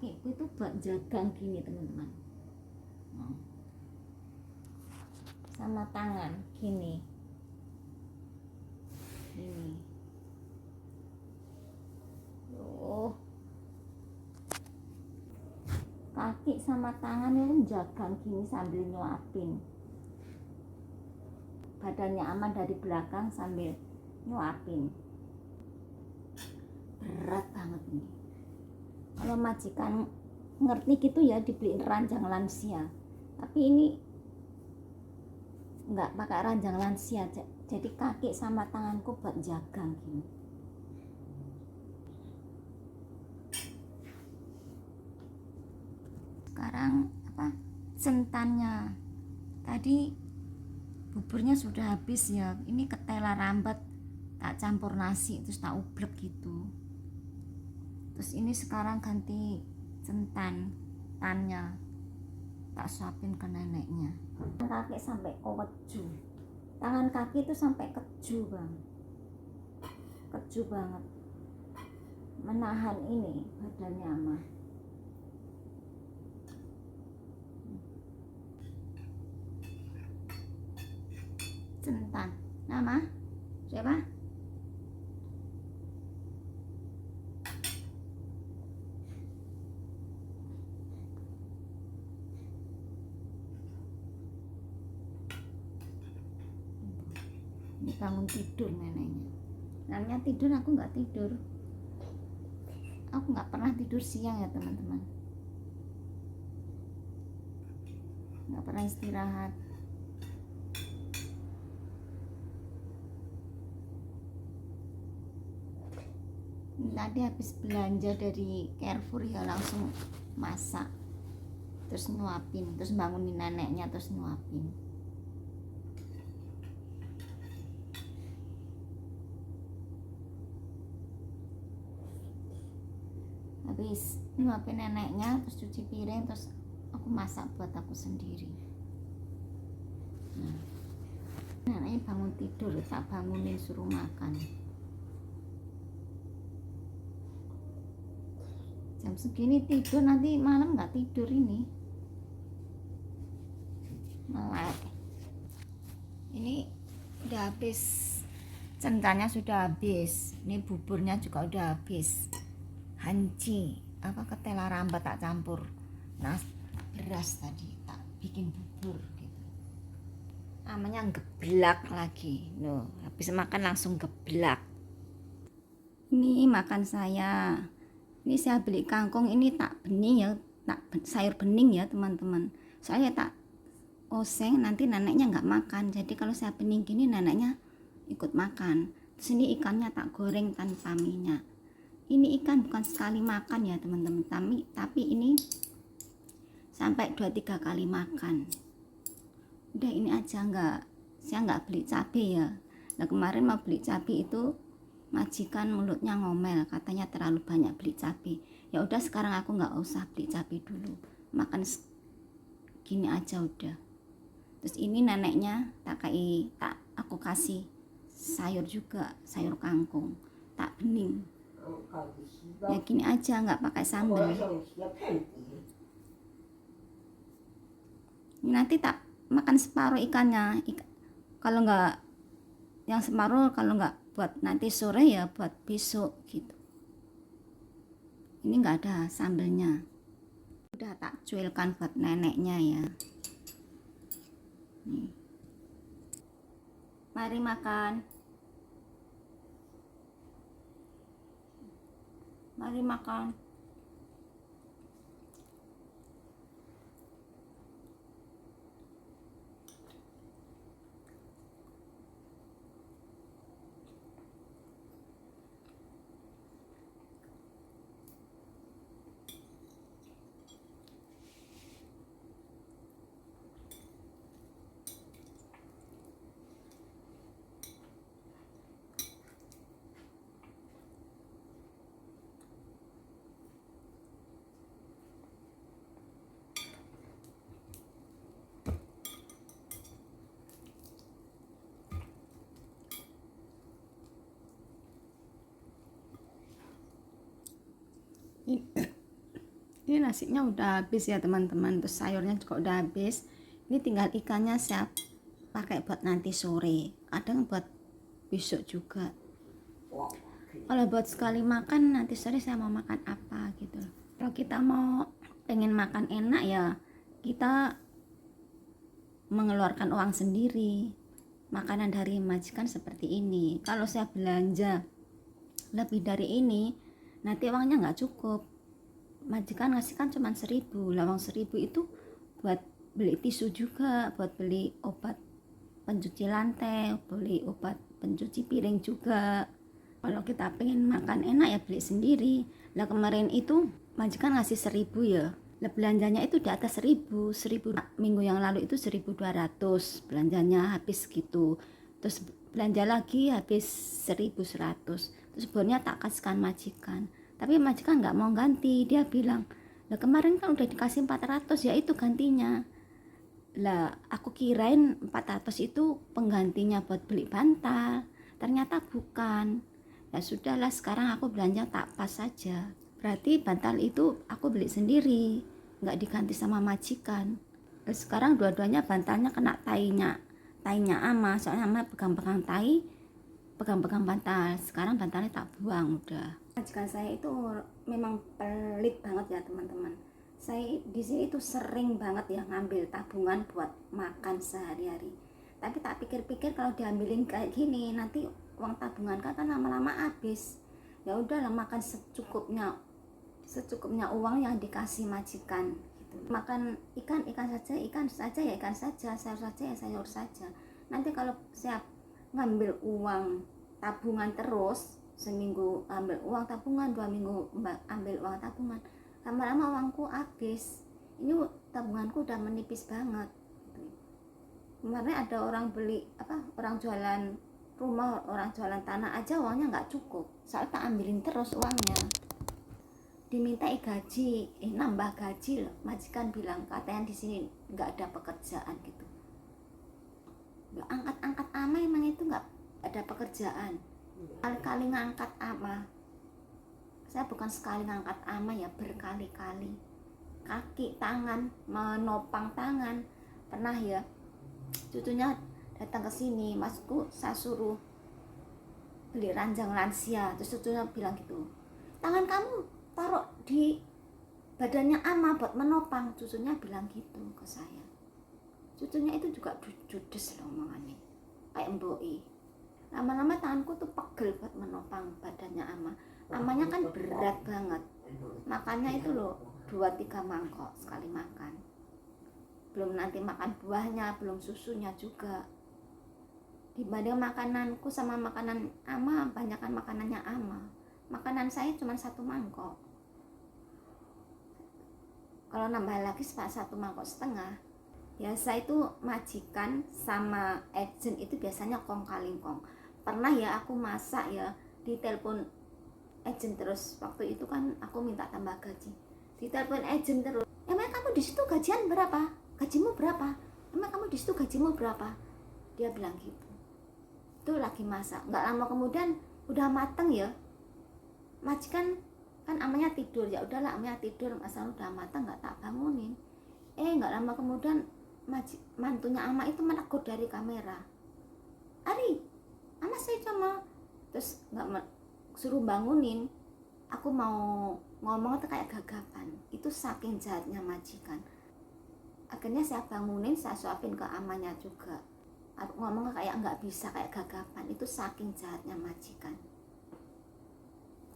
kakiku itu buat jagang gini teman-teman. Sama tangan gini. Ini. Kaki sama tangan itu jagang gini sambil nyuapin. Badannya aman dari belakang sambil nyuapin. Berat banget ini. Kalau majikan ngerti gitu ya dibeliin ranjang lansia. Tapi ini nggak pakai ranjang lansia, jadi kaki sama tanganku buat jagang gini. Sekarang centannya, tadi buburnya sudah habis ya, ini ketela rambat tak campur nasi terus tak ublek gitu. Terus ini sekarang ganti centan, tannya tak suapin ke neneknya. Kaki sampai keju, tangan kaki itu sampai keju banget, menahan ini badannya mah. Centan, nama siapa? Ini bangun tidur neneknya. Namanya tidur, aku nggak tidur. Aku nggak pernah tidur siang ya teman-teman. Nggak pernah istirahat. Tadi habis belanja dari Carrefour ya, langsung masak, terus nyuapin, terus bangunin neneknya, terus nyuapin. Habis nyuapin neneknya, terus cuci piring, terus aku masak buat aku sendiri. Neneknya bangun tidur, tak bangunin, suruh makan. Jam segini tidur, nanti malam nggak tidur ini. Melek. Ini udah habis, centannya sudah habis, ini buburnya juga udah habis. Hanci ketela rambat tak campur beras tadi, tak bikin bubur gitu. Namanya geblak lagi. Loh, habis makan langsung geblak. Ini makan saya. Ini saya beli kangkung, ini tak bening ya, tak sayur bening ya teman-teman. Saya tak oseng, nanti neneknya nggak makan. Jadi kalau saya bening gini neneknya ikut makan. Terus ini ikannya tak goreng tanpa minyak. Ini ikan bukan sekali makan ya teman-teman, tapi ini sampai 2-3 kali makan. Udah ini aja, saya nggak beli cabai ya. Nah kemarin mau beli cabai itu majikan mulutnya ngomel, katanya terlalu banyak beli cabai. Ya udah sekarang aku nggak usah beli cabai dulu, makan gini aja udah. Terus ini neneknya aku kasih sayur juga, sayur kangkung tak bening. Ya gini aja, nggak pakai sambal. Nanti tak makan separuh ikannya, kalau nggak yang separuh, kalau nggak buat nanti sore ya buat besok gitu. Ini nggak ada sambelnya, udah tak cuilkan buat neneknya ya. Nih. Mari makan. Mari makan. Ini nasinya udah habis ya teman-teman, terus sayurnya juga udah habis. Ini tinggal ikannya siap pakai buat nanti sore, kadang buat besok juga. Kalau buat sekali makan nanti sore saya mau makan apa gitu. Kalau kita mau pengen makan enak ya kita mengeluarkan uang sendiri. Makanan dari majikan seperti ini, kalau saya belanja lebih dari ini nanti uangnya nggak cukup. Majikan ngasih kan cuma 1.000, lawang 1.000 itu buat beli tisu juga, buat beli obat pencuci lantai, beli obat pencuci piring juga. Kalau kita pengen makan enak ya beli sendiri. Lah kemarin itu majikan ngasih 1.000 ya, lah belanjanya itu di atas 1.000 minggu yang lalu itu 1.200 belanjanya habis gitu. Terus belanja lagi habis 1.100, terus bonnya tak kasihkan majikan, tapi majikan nggak mau ganti. Dia bilang, lah kemarin kan udah dikasih 400 ya itu gantinya. Lah aku kirain 400 itu penggantinya buat beli bantal, ternyata bukan. Ya sudahlah, sekarang aku belanja tak pas saja. Berarti bantal itu aku beli sendiri, nggak diganti sama majikan. Sekarang dua-duanya bantalnya kena tainya ama, soalnya ama pegang-pegang tai, pegang-pegang bantal. Sekarang bantalnya tak buang udah. Majikan saya itu memang pelit banget ya teman-teman. Saya di sini itu sering banget ya ngambil tabungan buat makan sehari-hari. Tapi tak pikir-pikir kalau diambilin kayak gini nanti uang tabungan kan lama-lama habis. Ya udahlah, makan secukupnya uang yang dikasih majikan gitu. Makan ikan saja ya ikan saja, sayur saja ya sayur saja. Nanti kalau saya ngambil uang tabungan terus, seminggu ambil uang tabungan, 2 minggu ambil uang tabungan, lama-lama uangku habis. Ini tabunganku udah menipis banget. Kemarin ada orang beli orang jualan rumah, orang jualan tanah aja uangnya nggak cukup, soalnya tak ambilin terus uangnya. Dimintai gaji, nambah gaji loh. Majikan bilang katanya di sini nggak ada pekerjaan gitu. Angkat ama emang itu nggak ada pekerjaan. Kali-kali ngangkat ama, saya bukan sekali ngangkat ama ya, berkali-kali. Kaki, tangan, menopang tangan. Pernah ya cucunya datang ke sini, masku saya suruh beli ranjang lansia, terus cucunya bilang gitu, tangan kamu taruh di badannya ama buat menopang. Cucunya bilang gitu ke saya. Cucunya itu juga judes loh omongannya, kayak mboi. Lama-lama tanganku tuh pegel buat menopang badannya ama. Amanya kan berat banget, makannya itu loh 2-3 mangkok sekali makan, belum nanti makan buahnya, belum susunya juga. Dibanding makananku sama makanan ama, banyakkan makanannya ama. Makanan saya cuma 1 mangkok, kalau nambah lagi 1,5 mangkok. Biasa itu majikan sama agent itu biasanya kong kali kong. Pernah ya aku masak ya, ditelepon agent terus. Waktu itu kan aku minta tambah gaji, ditelepon agent terus, emang kamu di situ gajian berapa, gajimu berapa, emang kamu di situ gajimu berapa. Dia bilang gitu. Itu lagi masak, nggak lama kemudian udah mateng ya, majikan kan amanya tidur, ya udahlah amanya tidur, masalah udah matang nggak tak bangunin. Nggak lama kemudian mantunya ama itu menegur dari kamera, Ari, ama saya cuma, terus nggak suruh bangunin. Aku mau ngomong itu kayak gagapan, itu saking jahatnya majikan. Akhirnya saya bangunin, saya suapin ke amanya juga. Aku ngomong kayak nggak bisa, kayak gagapan, itu saking jahatnya majikan.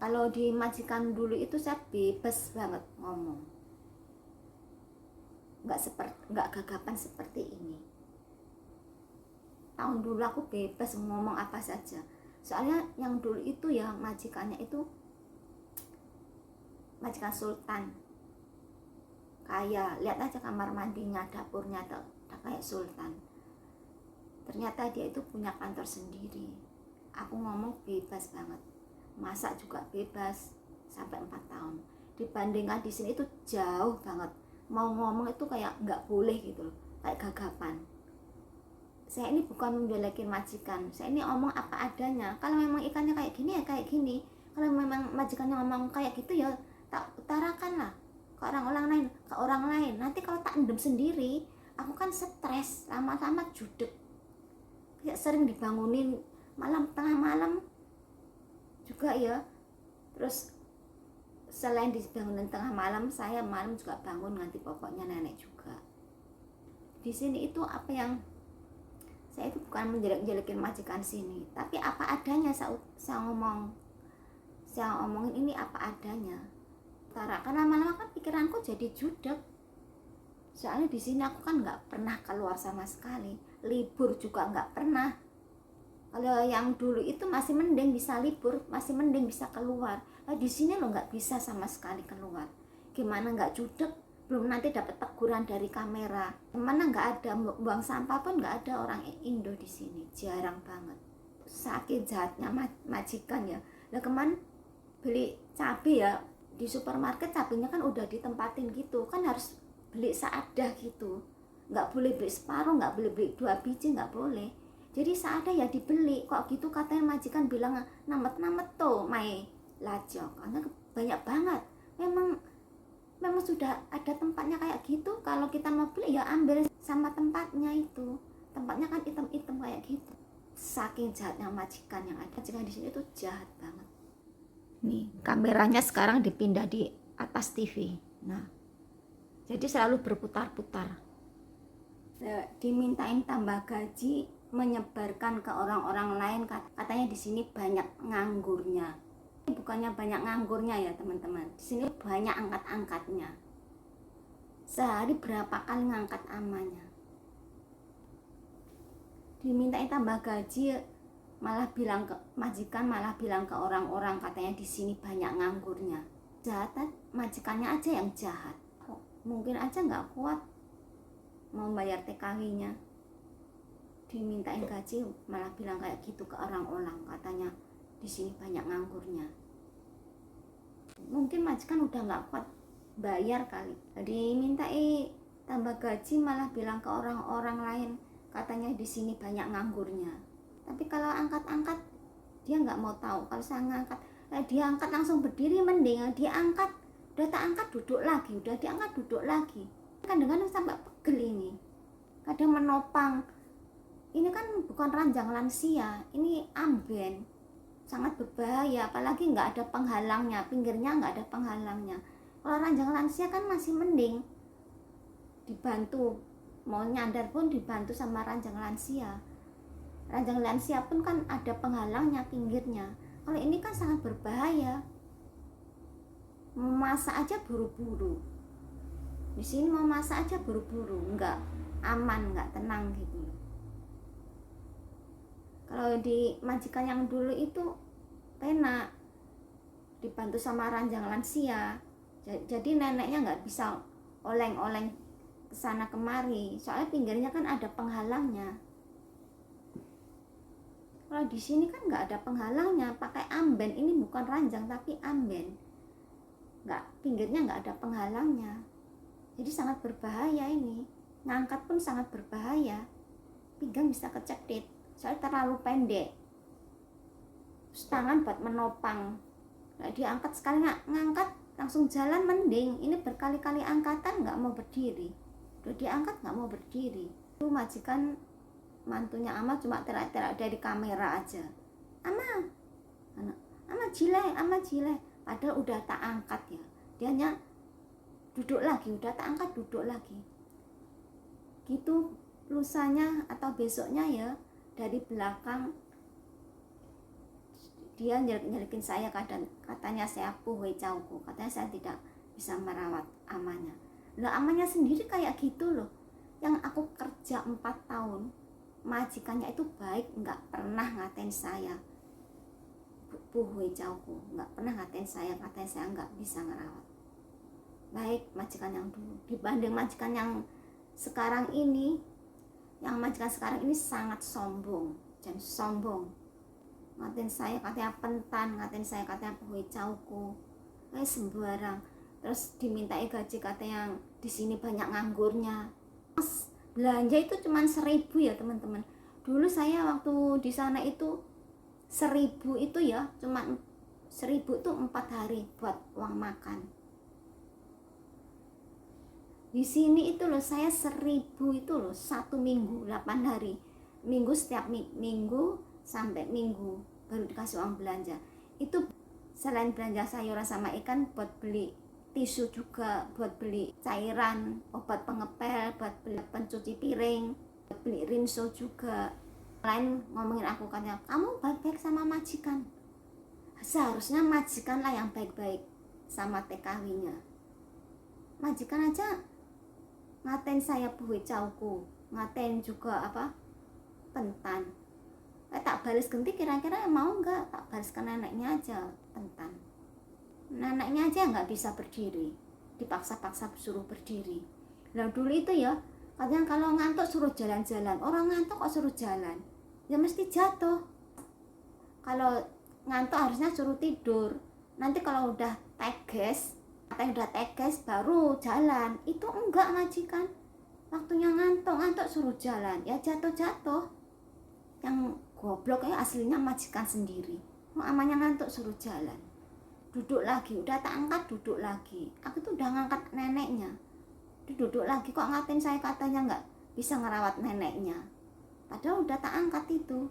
Kalau di majikan dulu itu saya bebas banget ngomong, nggak gagapan seperti ini. Tahun dulu aku bebas ngomong apa saja, soalnya yang dulu itu ya majikannya itu majikan sultan, kaya. Lihat aja kamar mandinya, dapurnya tuh kayak sultan. Ternyata dia itu punya kantor sendiri. Aku ngomong bebas banget, masak juga bebas sampai 4 tahun. Dibandingkan di sini itu jauh banget, mau ngomong itu kayak nggak boleh gitu loh, kayak gagapan. Saya ini bukan menjelekin majikan, saya ini ngomong apa adanya. Kalau memang ikannya kayak gini ya kayak gini, kalau memang majikannya ngomong kayak gitu ya tak utarakan lah. ke orang lain. Nanti kalau tak endem sendiri, aku kan stres, lama-lama judek. Kayak sering dibangunin tengah malam juga ya. Terus selain dibangunin tengah malam, saya malam juga bangun, nanti pokoknya nenek juga. Di sini itu apa yang saya itu bukan menjelek-jelekin majikan sini, tapi apa adanya. Saya ngomongin ini apa adanya. Karena lama-lama kan pikiranku jadi judek. Soalnya di sini aku kan nggak pernah keluar sama sekali, libur juga nggak pernah. Kalau yang dulu itu masih mending bisa libur, masih mending bisa keluar. Nah, di sini lo nggak bisa sama sekali keluar. Gimana nggak judek? Belum nanti dapat teguran dari kamera. Gimana nggak ada buang sampah pun nggak ada orang Indo di sini, jarang banget. Saking jahatnya majikan ya. Lah kemana beli cabai ya di supermarket, cabainya kan udah ditempatin gitu, kan harus beli seadah gitu, nggak boleh beli separuh, nggak boleh beli 2 biji, nggak boleh. Jadi seadah ya dibeli. Kok gitu katanya majikan bilang namet tuh mai lajo, karena banyak banget. Memang sudah ada tempatnya kayak gitu. Kalau kita mau beli ya ambil sama tempatnya itu. Tempatnya kan hitam-hitam kayak gitu. Saking jahatnya majikan yang ada. Majikan di sini tuh jahat banget. Nih, kameranya sekarang dipindah di atas TV. Nah, jadi selalu berputar-putar. Dimintain tambah gaji, menyebarkan ke orang-orang lain, katanya di sini banyak nganggurnya. Bukannya banyak nganggurnya ya teman-teman, di sini banyak angkat-angkatnya. Sehari berapa kali ngangkat amanya. Dimintain tambah gaji, majikan malah bilang ke orang-orang katanya di sini banyak nganggurnya. Jahat, majikannya aja yang jahat. Mungkin aja nggak kuat mau bayar TKW-nya. Dimintain gaji malah bilang kayak gitu ke orang-orang, katanya di sini banyak nganggurnya. Mungkin majikan udah nggak kuat bayar kali. Dimintai tambah gaji malah bilang ke orang-orang lain, katanya di sini banyak nganggurnya. Tapi kalau angkat-angkat dia nggak mau tahu. Kalau saya ngangkat, dia angkat langsung berdiri mending. Dia angkat, udah tak angkat duduk lagi, udah diangkat duduk lagi. Kadang-kadang sampai pegel ini. Kadang menopang. Ini kan bukan ranjang lansia, ini amben. Sangat berbahaya, apalagi nggak ada penghalangnya, pinggirnya nggak ada penghalangnya. Kalau ranjang lansia kan masih mending, dibantu, mau nyandar pun dibantu sama ranjang lansia. Ranjang lansia pun kan ada penghalangnya pinggirnya. Kalau ini kan sangat berbahaya. Memasak aja buru-buru. Di sini mau masak aja buru-buru, nggak aman, nggak tenang gitu. Kalau di majikan yang dulu itu enak, dibantu sama ranjang lansia. Jadi neneknya nggak bisa oleng-oleng kesana kemari, soalnya pinggirnya kan ada penghalangnya. Kalau di sini kan nggak ada penghalangnya, pakai amben. Ini bukan ranjang tapi amben, pinggirnya nggak ada penghalangnya. Jadi sangat berbahaya ini. Ngangkat pun sangat berbahaya. Pinggang bisa kecekit, soalnya terlalu pendek. Terus tangan buat menopang. Nah, diangkat sekali ngangkat langsung jalan mending. Ini berkali-kali angkatan nggak mau berdiri. Udah diangkat nggak mau berdiri. Itu majikan mantunya Ama cuma terak-terak dari kamera aja. Ama jile. Padahal udah tak angkat ya. Dia hanya duduk lagi, udah tak angkat duduk lagi. Gitu lusanya atau besoknya ya, dari belakang dia nyelikin saya, katanya saya puhui cauku, katanya saya tidak bisa merawat amanya. Lah amanya sendiri kayak gitu loh. Yang aku kerja 4 tahun, majikannya itu baik, nggak pernah ngatain saya. Puhui cauku, nggak pernah ngatain saya, katanya saya nggak bisa ngerawat. Baik majikan yang dulu dibanding majikan yang sekarang ini. Yang majikan sekarang ini sangat sombong, jangan sombong. Ngatain saya katanya pentan, ngatain saya katanya puhui cauku, sembarang. Terus dimintai gaji katanya di sini banyak nganggurnya. Mas, belanja itu cuma 1.000 ya teman-teman. Dulu saya waktu di sana itu 1.000 itu ya, cuma 1.000 itu 4 hari buat uang makan. Di sini itu loh saya 1.000 itu loh 1 minggu 8 hari, minggu setiap minggu sampai minggu baru dikasih uang belanja. Itu selain belanja sayuran sama ikan, buat beli tisu juga, buat beli cairan, obat pengepel, buat beli pencuci piring, buat beli rinso juga. Lain ngomongin aku katanya, kamu baik-baik sama majikan. Seharusnya majikan lah yang baik-baik sama TKW-nya. Majikan aja ngatain saya buwe cauku, ngatain juga apa pentan. Tak balas ganti, kira-kira mau nggak tak balas ke neneknya aja pentan. Neneknya aja nggak bisa berdiri, dipaksa-paksa suruh berdiri. Lah dulu itu ya kadang kalau ngantuk suruh jalan-jalan, orang ngantuk kok suruh jalan, ya mesti jatuh. Kalau ngantuk harusnya suruh tidur, nanti kalau udah teges, katanya udah teges baru jalan. Itu enggak majikan, waktunya ngantuk suruh jalan, ya jatuh-jatuh. Yang goblok ya aslinya majikan sendiri, namanya ngantuk suruh jalan. Duduk lagi, udah tak angkat duduk lagi. Aku tuh udah ngangkat neneknya, duduk lagi kok ngatain saya katanya nggak bisa ngerawat neneknya, padahal udah tak angkat itu.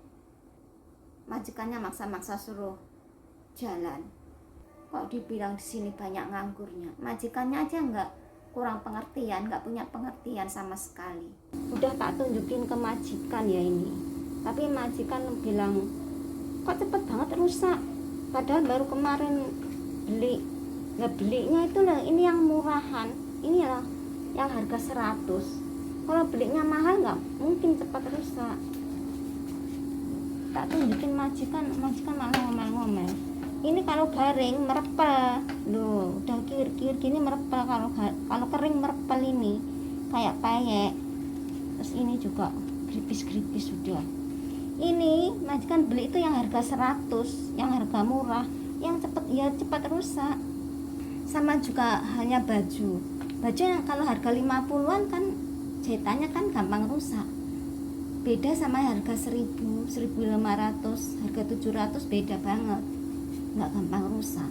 Majikannya maksa-maksa suruh jalan. Kok dibilang di sini banyak nganggurnya, majikannya aja nggak, kurang pengertian, nggak punya pengertian sama sekali. Udah tak tunjukin ke majikan ya ini, tapi majikan bilang kok cepet banget rusak, padahal baru kemarin beli. Nah belinya itu lah ini yang murahan, ini lah yang harga 100. Kalau belinya mahal nggak mungkin cepat rusak. Tak tunjukin majikan malah ngomel-ngomel. Ini kalau garing merepel, loh udah kir-kir gini merepel, kalau kering merepel ini kayak peyek. Terus ini juga gripis-gripis sudah. Ini majikan beli itu yang harga 100, yang harga murah, yang cepat rusak. Sama juga halnya baju yang kalau harga 50-an kan jahitannya kan gampang rusak. Beda sama harga 1.000, 1.500, harga 700 beda banget, nggak gampang rusak.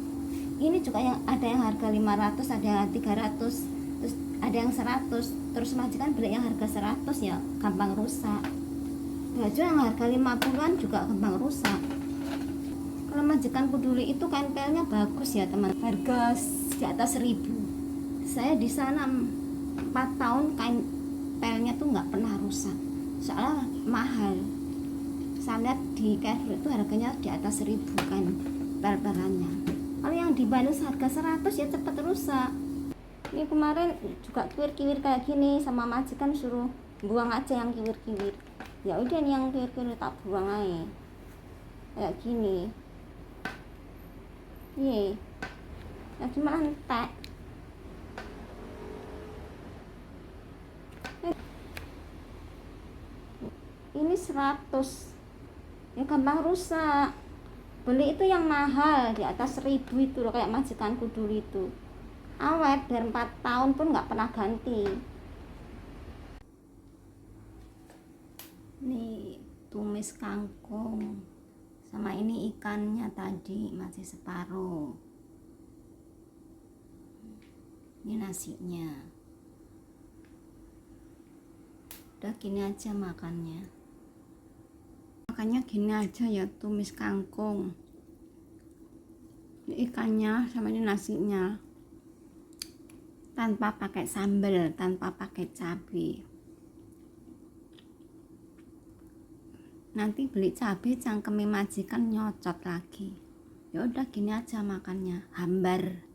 Ini juga yang ada yang harga 500, ada yang 300, terus ada yang 100. Terus majikan beli yang harga 100 ya gampang rusak. Baju yang harga 50-an juga gampang rusak. Kalau majikan peduli itu kain pelnya bagus ya teman, harga di atas 1.000. Saya di sana 4 tahun kain pelnya tuh nggak pernah rusak, soalnya mahal. Saya lihat di Carrefour itu harganya di atas 1.000 kan pel-pelannya. Kalau yang di Bandung harga 100 ya cepat rusak. Ini kemarin juga kiwir-kiwir kayak gini, sama majikan suruh buang aja yang kiwir-kiwir. Ya udah nih yang kiwir-kiwir tak buang aja kayak gini. Nih ya cuma entek. Ini 100 ya gampang rusak. Beli itu yang mahal di atas 1.000 itu loh, kayak majikanku dulu itu awet biar 4 tahun pun nggak pernah ganti. Nih tumis kangkung, sama ini ikannya tadi masih separuh. Ini nasinya. Udah gini aja makannya gini aja ya, tumis kangkung, ini ikannya sama ini nasinya, tanpa pakai sambal, tanpa pakai cabai. Nanti beli cabai cangkeme majikan nyocot lagi. Ya udah gini aja makannya, hambar,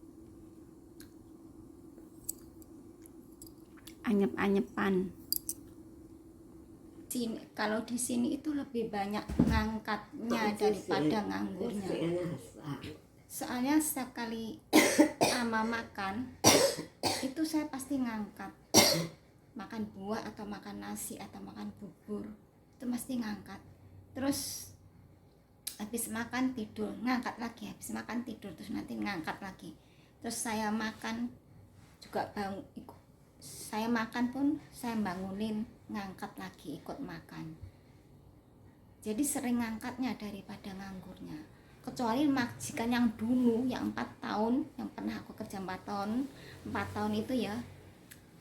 anyep-anyepan. Kalau di sini itu lebih banyak ngangkatnya daripada nganggurnya. Soalnya setiap kali ama makan itu saya pasti ngangkat, makan buah atau makan nasi atau makan bubur itu mesti ngangkat. Terus habis makan tidur, ngangkat lagi, habis makan tidur, terus nanti ngangkat lagi. Terus saya makan juga saya makan pun saya bangunin, ngangkat lagi, ikut makan. Jadi sering ngangkatnya daripada nganggurnya. Kecuali majikan yang dulu yang 4 tahun, yang pernah aku kerja 4 tahun itu ya,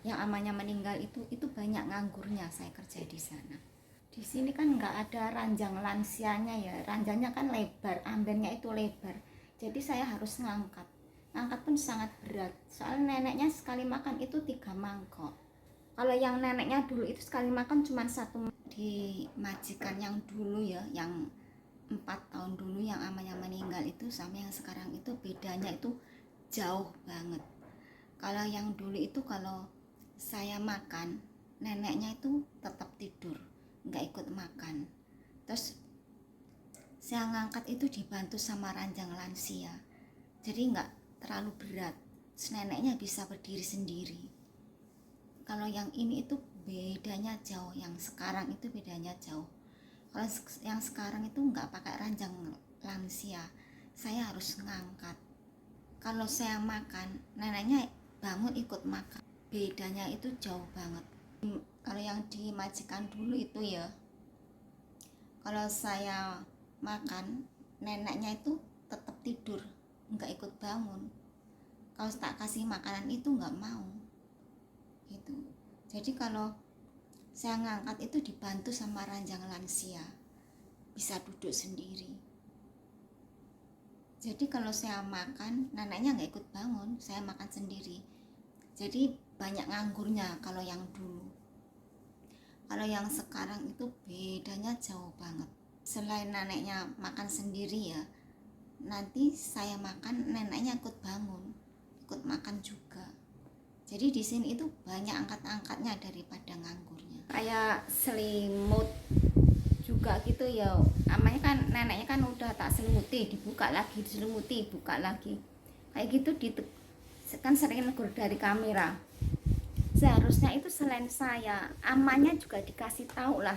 yang amanya meninggal itu banyak nganggurnya. Saya kerja di sana. Di sini kan nggak ada ranjang lansianya ya, ranjangnya kan lebar, ambennya itu lebar, jadi saya harus ngangkat pun sangat berat, soalnya neneknya sekali makan itu 3 mangkok. Kalau yang neneknya dulu itu sekali makan cuma 1. Di majikan yang dulu ya, yang 4 tahun dulu yang amanya meninggal itu sama yang sekarang itu bedanya itu jauh banget. Kalau yang dulu itu kalau saya makan, neneknya itu tetap tidur, nggak ikut makan. Terus saya ngangkat itu dibantu sama ranjang lansia, jadi nggak terlalu berat, neneknya bisa berdiri sendiri. Kalau yang ini itu bedanya jauh, yang sekarang itu bedanya jauh. Kalau yang sekarang itu nggak pakai ranjang lansia, saya harus ngangkat. Kalau saya makan, neneknya bangun ikut makan, bedanya itu jauh banget. Kalau yang di majikan dulu itu ya, kalau saya makan, neneknya itu tetap tidur, nggak ikut bangun. Kalau tak kasih makanan itu nggak mau gitu. Jadi kalau saya ngangkat itu dibantu sama ranjang lansia, bisa duduk sendiri. Jadi kalau saya makan, neneknya nggak ikut bangun, saya makan sendiri. Jadi banyak nganggurnya kalau yang dulu. Kalau yang sekarang itu bedanya jauh banget. Selain neneknya makan sendiri ya, nanti saya makan neneknya ikut bangun, ikut makan juga. Jadi di sini itu banyak angkat-angkatnya daripada nganggurnya. Kayak selimut juga gitu ya, namanya kan neneknya kan udah tak selimuti, dibuka lagi, diselimuti, buka lagi, kayak gitu. Kan sering negur dari kamera. Seharusnya itu selain saya, amanya juga dikasih tahu lah,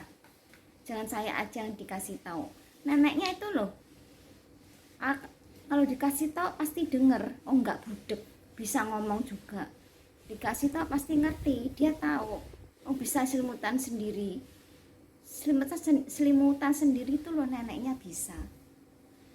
jangan saya aja yang dikasih tahu. Neneknya itu loh, kalau dikasih tahu pasti denger, oh enggak budek, bisa ngomong juga. Dikasih tahu pasti ngerti, dia tahu, oh bisa selimutan sendiri. Selimutan sendiri itu loh neneknya bisa.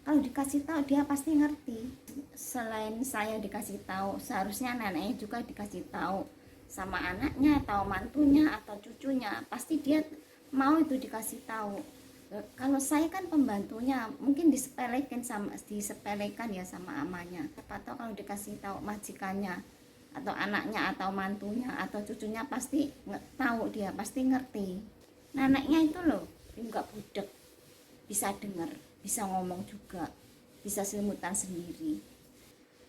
Kalau dikasih tahu dia pasti ngerti. Selain saya dikasih tahu, seharusnya neneknya juga dikasih tahu sama anaknya atau mantunya atau cucunya, pasti dia mau itu dikasih tahu. Kalau saya kan pembantunya, mungkin disepelekan ya sama amanya. Siapa tahu kalau dikasih tahu majikannya atau anaknya atau mantunya atau cucunya, pasti tahu, dia pasti ngerti. Neneknya itu loh nggak budek, bisa dengar, bisa ngomong juga, bisa selimutan sendiri.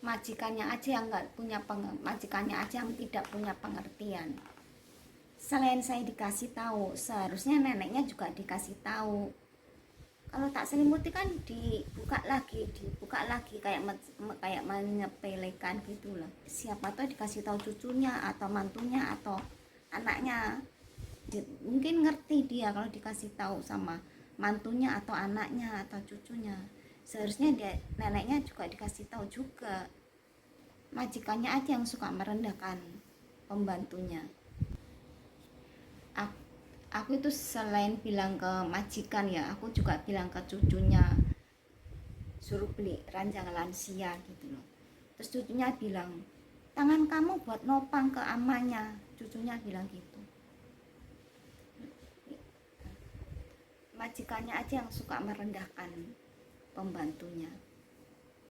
Majikannya aja yang tidak punya pengertian. Selain saya dikasih tahu, seharusnya neneknya juga dikasih tahu. Kalau tak selimuti kan dibuka lagi kayak menyepelekan gitulah. Siapa tahu dikasih tahu cucunya atau mantunya atau anaknya, mungkin ngerti dia kalau dikasih tahu sama mantunya atau anaknya atau cucunya. Seharusnya neneknya juga dikasih tahu juga. Majikannya aja yang suka merendahkan pembantunya. Aku itu selain bilang ke majikan ya, aku juga bilang ke cucunya, suruh beli ranjang lansia gitu loh. Terus cucunya bilang, tangan kamu buat nopang ke amanya, cucunya bilang gitu. Majikannya aja yang suka merendahkan pembantunya.